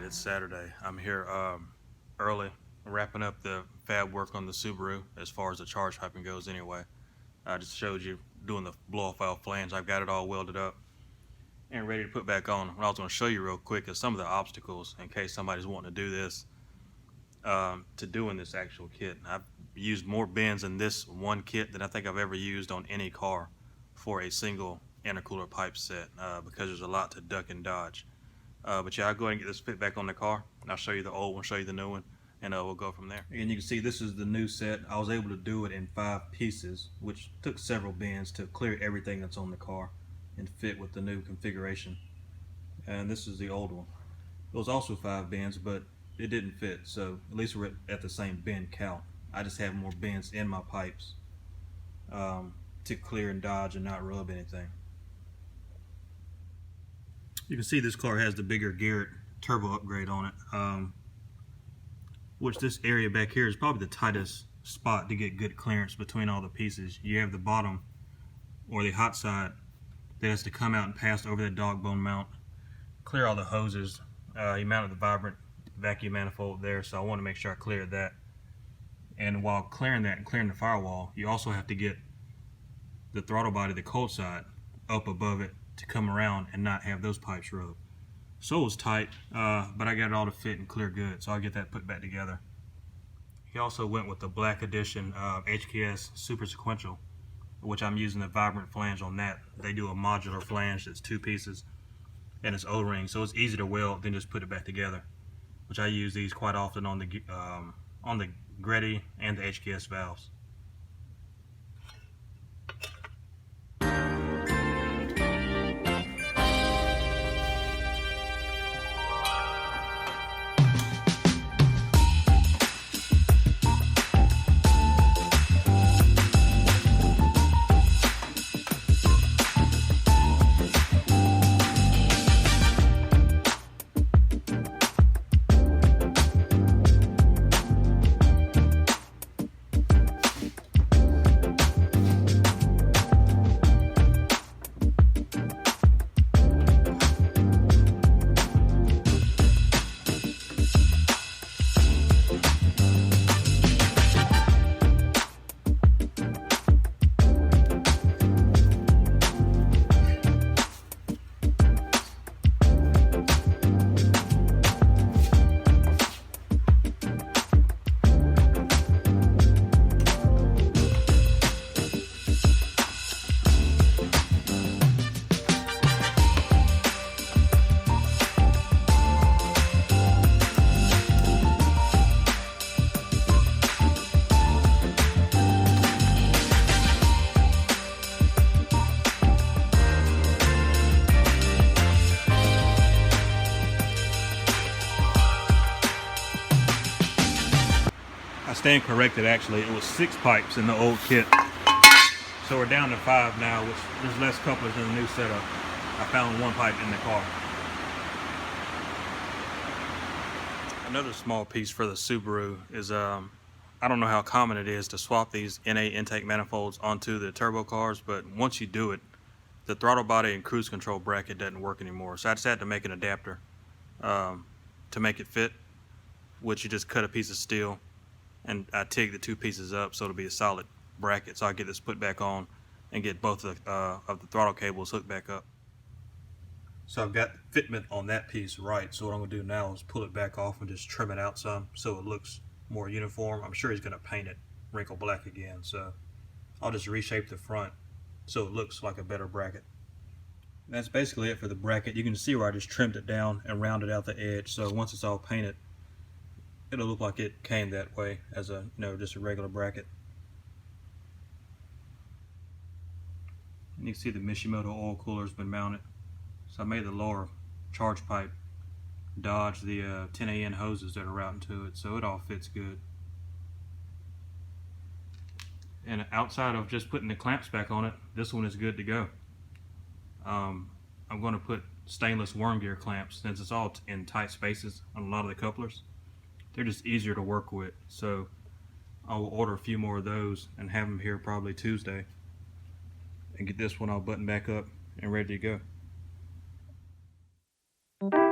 it's Saturday. I'm here early, wrapping up the fab work on the Subaru as far as the charge piping goes anyway. I just showed you doing the blow-off valve flange. I've got it all welded up and ready to put back on. What I was going to show you real quick is some of the obstacles in case somebody's wanting to do this, to doing this actual kit. I've used more bends in this one kit than I think I've ever used on any car for a single intercooler pipe set, because there's a lot to duck and dodge. But yeah, I'll go ahead and get this fit back on the car, and I'll show you the old one, show you the new one, and we'll go from there. And you can see this is the new set. I was able to do it in 5 pieces, which took several bends to clear everything that's on the car and fit with the new configuration. And this is the old one. It was also 5 bends, but it didn't fit, so at least we're at the same bend count. I just have more bends in my pipes to clear and dodge and not rub anything. You can see this car has the bigger Garrett turbo upgrade on it, which this area back here is probably the tightest spot to get good clearance between all the pieces. You have the bottom, or the hot side, that has to come out and pass over the dog bone mount, clear all the hoses. He mounted the vibrant vacuum manifold there, so I want to make sure I cleared that. And while clearing that and clearing the firewall, you also have to get the throttle body, the cold side, up above it to come around and not have those pipes rub. So it was tight, but I got it all to fit and clear good, so I'll get that put back together. He also went with the black edition HKS Super Sequential, which I'm using the vibrant flange on that. They do a modular flange that's 2 pieces, and it's O-ring, so it's easy to weld, then just put it back together, which I use these quite often on the Greddy and the HKS valves. I stand corrected, actually. It was 6 pipes in the old kit. So we're down to 5 now, which there's less couplers in the new setup. I found 1 pipe in the car. Another small piece for the Subaru is, I don't know how common it is to swap these NA intake manifolds onto the turbo cars, but once you do it, the throttle body and cruise control bracket doesn't work anymore. So I just had to make an adapter to make it fit, which you just cut a piece of steel, and I TIG the 2 pieces up so it'll be a solid bracket. So I get this put back on and get both of the throttle cables hooked back up. So I've got the fitment on that piece right. So what I'm gonna do now is pull it back off and just trim it out some so it looks more uniform. I'm sure he's gonna paint it wrinkle black again. So I'll just reshape the front so it looks like a better bracket. That's basically it for the bracket. You can see where I just trimmed it down and rounded out the edge. So once it's all painted, it'll look like it came that way as a, just a regular bracket. And you can see the Mishimoto oil cooler's been mounted. So I made the lower charge pipe dodge the 10AN hoses that are routing to it, so it all fits good. And outside of just putting the clamps back on it, this one is good to go. I'm going to put stainless worm gear clamps since it's all in tight spaces on a lot of the couplers. They're just easier to work with, so I will order a few more of those and have them here probably Tuesday and get this one all buttoned back up and ready to go.